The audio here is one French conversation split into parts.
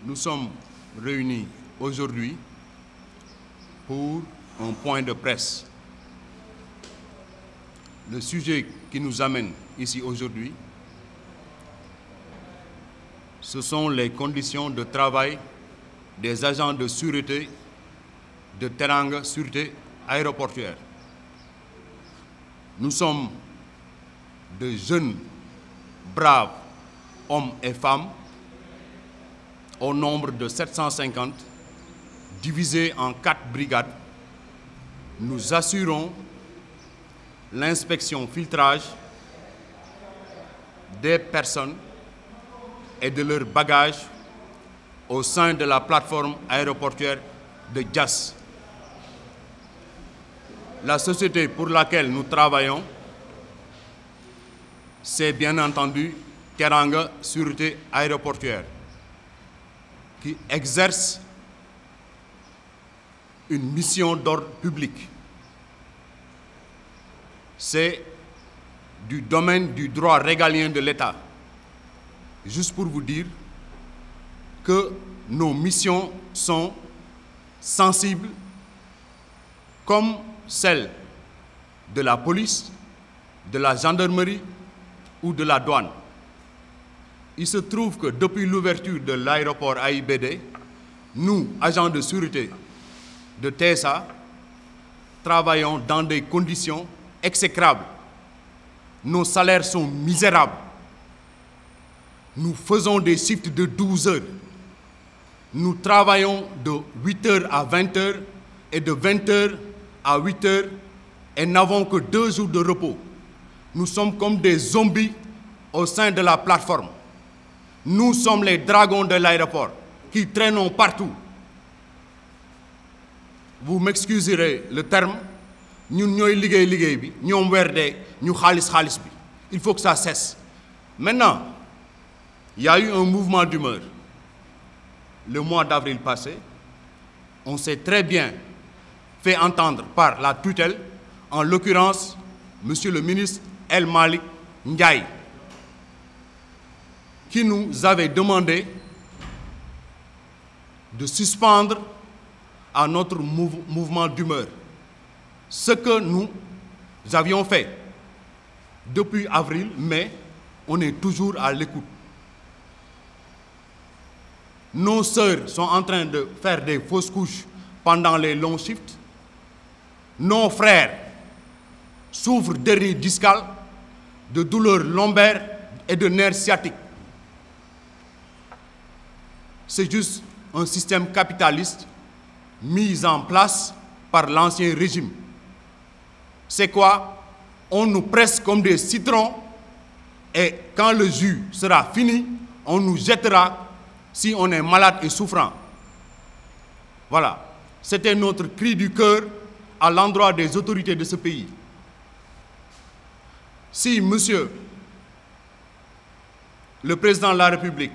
Nous sommes réunis aujourd'hui pour un point de presse. Le sujet qui nous amène ici aujourd'hui, ce sont les conditions de travail des agents de sûreté de Teranga Sûreté Aéroportuaire. Nous sommes de jeunes, braves hommes et femmes au nombre de 750, divisés en 4 brigades. Nous assurons l'inspection filtrage des personnes et de leurs bagages au sein de la plateforme aéroportuaire de Diass. La société pour laquelle nous travaillons, c'est bien entendu Teranga Sûreté Aéroportuaire, qui exerce une mission d'ordre public. C'est du domaine du droit régalien de l'État. Juste pour vous dire que nos missions sont sensibles comme celles de la police, de la gendarmerie ou de la douane. Il se trouve que depuis l'ouverture de l'aéroport AIBD, nous, agents de sûreté de TSA, travaillons dans des conditions exécrables. Nos salaires sont misérables. Nous faisons des shifts de 12 heures. Nous travaillons de 8 heures à 20 heures et de 20 heures à 8 heures et n'avons que 2 jours de repos. Nous sommes comme des zombies au sein de la plateforme. Nous sommes les dragons de l'aéroport qui traînons partout. Vous m'excuserez le terme, nous ñoy liggéey bi ñom wérdé ñu xaliss bi. Il faut que ça cesse. Maintenant, il y a eu un mouvement d'humeur. Le mois d'avril passé, on s'est très bien fait entendre par la tutelle, en l'occurrence, Monsieur le ministre El Malick Ndiaye, qui nous avait demandé de suspendre à notre mouvement d'humeur. Ce que nous avions fait depuis avril, mais on est toujours à l'écoute. Nos sœurs sont en train de faire des fausses couches pendant les longs shifts. Nos frères souffrent d'hernie discale, de douleurs lombaires et de nerfs sciatiques. C'est juste un système capitaliste mis en place par l'ancien régime. C'est quoi? On nous presse comme des citrons et quand le jus sera fini, on nous jettera si on est malade et souffrant. Voilà. C'était notre cri du cœur à l'endroit des autorités de ce pays. Si monsieur le président de la République,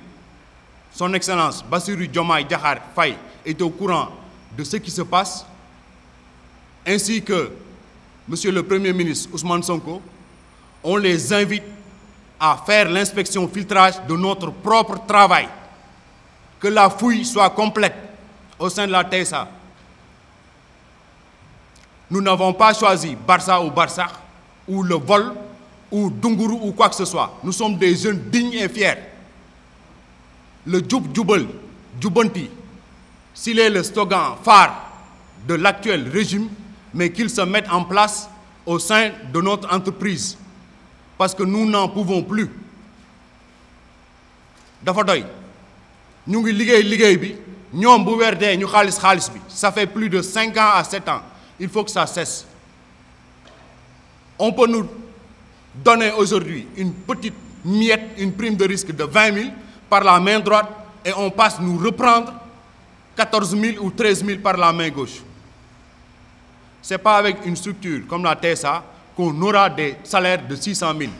son Excellence Bassirou Diomaye Diakhar Faye, est au courant de ce qui se passe, ainsi que monsieur le Premier ministre Ousmane Sonko, on les invite à faire l'inspection filtrage de notre propre travail. Que la fouille soit complète au sein de la TSA. Nous n'avons pas choisi Barça ou Barsakh, ou le vol, ou Dunguru, ou quoi que ce soit. Nous sommes des jeunes dignes et fiers. Le Djoub Djoubel, Djoubanti, s'il est le slogan phare de l'actuel régime, mais qu'il se mette en place au sein de notre entreprise. Parce que nous n'en pouvons plus. Dafa doy. Nous ça fait plus de 5 ans à 7 ans. Il faut que ça cesse. On peut nous donner aujourd'hui une petite miette, une prime de risque de 20 000 par la main droite et on passe nous reprendre 14 000 ou 13 000 par la main gauche. Ce n'est pas avec une structure comme la TSA qu'on aura des salaires de 600 000.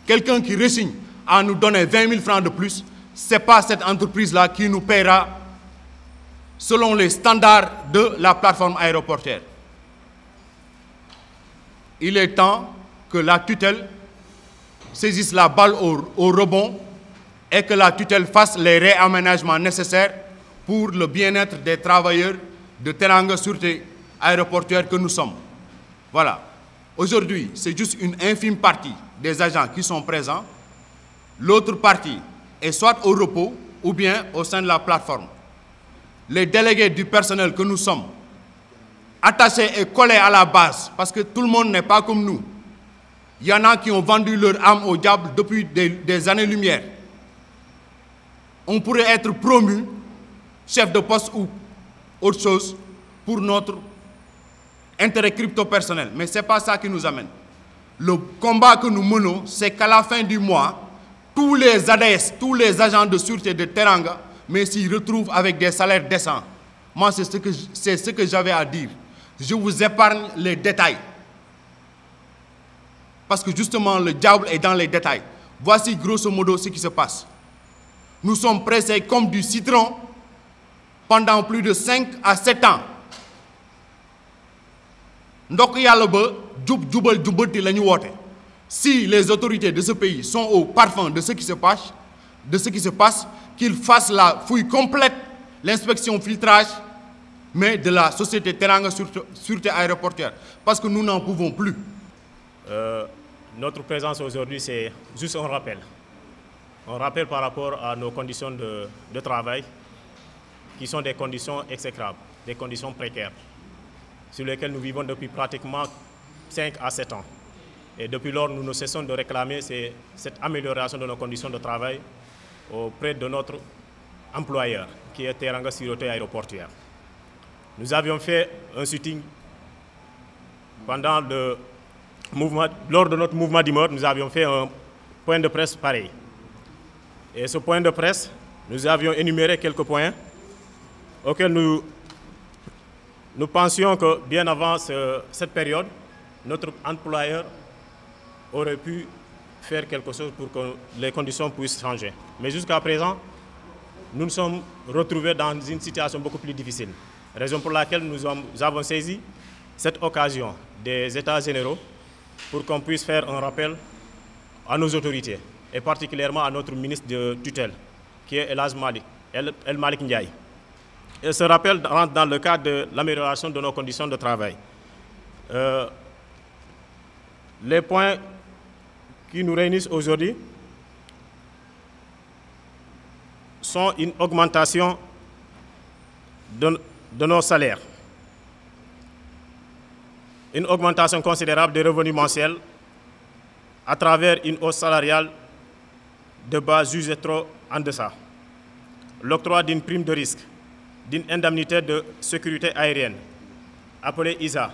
Quelqu'un qui résigne à nous donner 20 000 francs de plus, ce n'est pas cette entreprise-là qui nous paiera selon les standards de la plateforme aéroportuaire. Il est temps que la tutelle saisisse la balle au rebond et que la tutelle fasse les réaménagements nécessaires pour le bien-être des travailleurs de Teranga Sûreté aéroportuaire que nous sommes. Voilà. Aujourd'hui, c'est juste une infime partie des agents qui sont présents. L'autre partie est soit au repos ou bien au sein de la plateforme. Les délégués du personnel que nous sommes, attachés et collés à la base, parce que tout le monde n'est pas comme nous. Il y en a qui ont vendu leur âme au diable depuis des années-lumière. On pourrait être promu chef de poste ou autre chose pour notre intérêt crypto-personnel. Mais ce n'est pas ça qui nous amène. Le combat que nous menons, c'est qu'à la fin du mois, tous les ADS, tous les agents de sûreté de Teranga, mais s'y retrouvent avec des salaires décents. Moi, c'est ce que j'avais à dire. Je vous épargne les détails. Parce que justement, le diable est dans les détails. Voici grosso modo ce qui se passe. Nous sommes pressés comme du citron pendant plus de 5 à 7 ans. Si les autorités de ce pays sont au parfum de ce qui se passe, qu'ils fassent la fouille complète, l'inspection filtrage, mais de la société Teranga Sûreté aéroportuaire. Parce que nous n'en pouvons plus. Notre présence aujourd'hui, c'est juste un rappel. Un rappel par rapport à nos conditions de travail, qui sont des conditions exécrables, des conditions précaires, sur lesquelles nous vivons depuis pratiquement 5 à 7 ans. Et depuis lors, nous ne cessons de réclamer cette amélioration de nos conditions de travail auprès de notre employeur, qui est Teranga Sûreté aéroportuaire. Nous avions fait un sitting lors de notre mouvement d'immeuble, nous avions fait un point de presse pareil. Et ce point de presse, nous avions énuméré quelques points auxquels nous pensions que bien avant cette période, notre employeur aurait pu faire quelque chose pour que les conditions puissent changer. Mais jusqu'à présent, nous nous sommes retrouvés dans une situation beaucoup plus difficile. Raison pour laquelle nous avons saisi cette occasion des États généraux pour qu'on puisse faire un rappel à nos autorités, et particulièrement à notre ministre de tutelle, qui est El Malik Ndiaye. Et ce rappel rentre dans le cadre de l'amélioration de nos conditions de travail. Les points qui nous réunissent aujourd'hui sont une augmentation de nos salaires, une augmentation considérable des revenus mensuels à travers une hausse salariale de base jugée trop en deçà, l'octroi d'une prime de risque, d'une indemnité de sécurité aérienne, appelée ISA.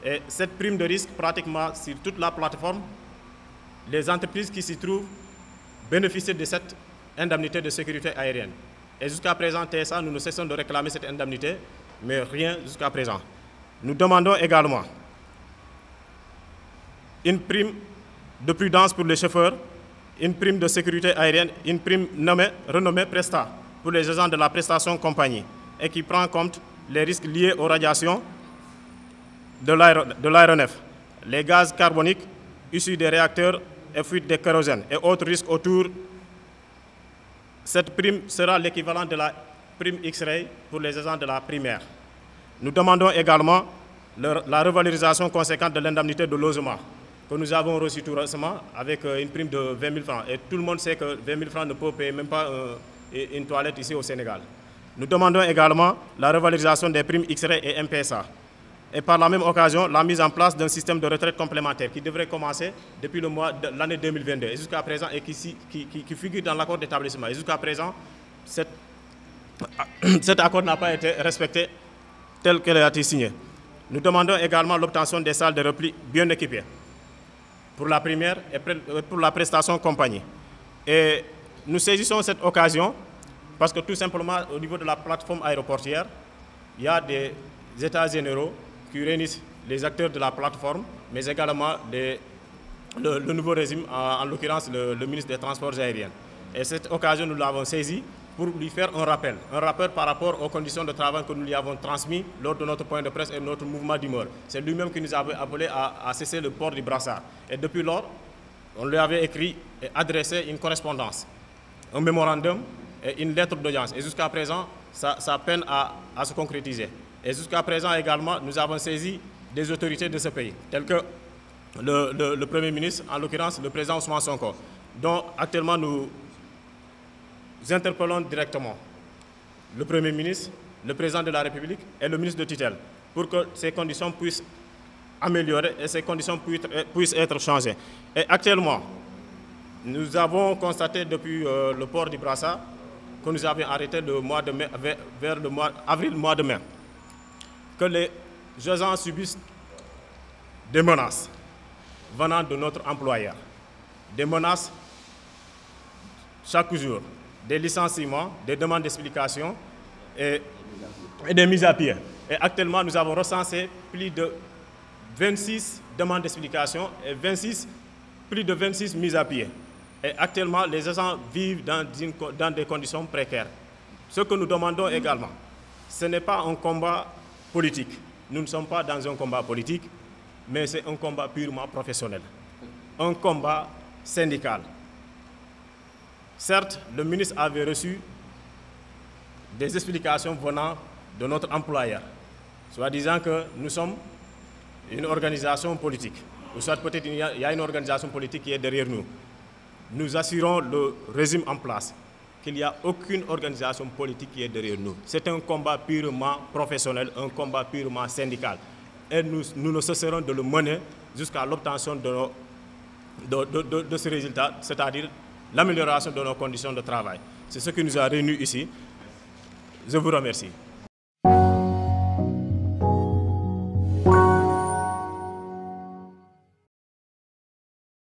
Et cette prime de risque, pratiquement sur toute la plateforme, les entreprises qui s'y trouvent bénéficient de cette indemnité de sécurité aérienne. Et jusqu'à présent, TSA, nous ne cessons de réclamer cette indemnité, mais rien jusqu'à présent. Nous demandons également une prime de prudence pour les chauffeurs, une prime de sécurité aérienne, une prime renommée Presta pour les agents de la prestation compagnie et qui prend en compte les risques liés aux radiations de l'aéronef, les gaz carboniques issus des réacteurs et fuites de kérosène et autres risques autour. Cette prime sera l'équivalent de la prime X-ray pour les agents de la primaire. Nous demandons également la revalorisation conséquente de l'indemnité de logement que nous avons reçue tout récemment avec une prime de 20 000 francs. Et tout le monde sait que 20 000 francs ne peut payer même pas une toilette ici au Sénégal. Nous demandons également la revalorisation des primes X-ray et MPSA. Et par la même occasion, la mise en place d'un système de retraite complémentaire qui devrait commencer depuis l'année 2022 et jusqu'à présent et qui figure dans l'accord d'établissement. Et jusqu'à présent, cet accord n'a pas été respecté tel qu'il a été signé. Nous demandons également l'obtention des salles de repli bien équipées pour la primaire et pour la prestation compagnie. Et nous saisissons cette occasion parce que tout simplement, au niveau de la plateforme aéroportuaire, il y a des états généraux qui réunissent les acteurs de la plateforme, mais également le nouveau régime, en l'occurrence le ministre des Transports aériens. Et cette occasion, nous l'avons saisie pour lui faire un rappel par rapport aux conditions de travail que nous lui avons transmis lors de notre point de presse et de notre mouvement d'humeur. C'est lui-même qui nous avait appelé à cesser le port du brassard. Et depuis lors, on lui avait écrit et adressé une correspondance. un mémorandum et une lettre d'audience. Et jusqu'à présent, ça peine à se concrétiser. Et jusqu'à présent également, nous avons saisi des autorités de ce pays, telles que le Premier ministre, en l'occurrence le président Ousmane Sonko, dont actuellement nous interpellons directement le Premier ministre, le président de la République et le ministre de tutelle, pour que ces conditions puissent améliorer et ces conditions puissent être changées. Et actuellement, nous avons constaté depuis le port du Brassard que nous avions arrêté le mois de mai, vers le mois de mai, que les agents subissent des menaces venant de notre employeur, des menaces chaque jour, des licenciements, des demandes d'explication et des mises à pied. Et actuellement, nous avons recensé plus de 26 demandes d'explication et plus de 26 mises à pied. Et actuellement, les agents vivent dans des conditions précaires. Ce que nous demandons également, ce n'est pas un combat politique. Nous ne sommes pas dans un combat politique, mais c'est un combat purement professionnel, un combat syndical. Certes, le ministre avait reçu des explications venant de notre employeur, soit disant que nous sommes une organisation politique, ou soit peut-être il y a une organisation politique qui est derrière nous. Nous assurons le régime en place, qu'il n'y a aucune organisation politique qui est derrière nous. C'est un combat purement professionnel, un combat purement syndical. Et nous ne cesserons de le mener jusqu'à l'obtention de ce résultat, c'est-à-dire l'amélioration de nos conditions de travail. C'est ce qui nous a réunis ici. Je vous remercie.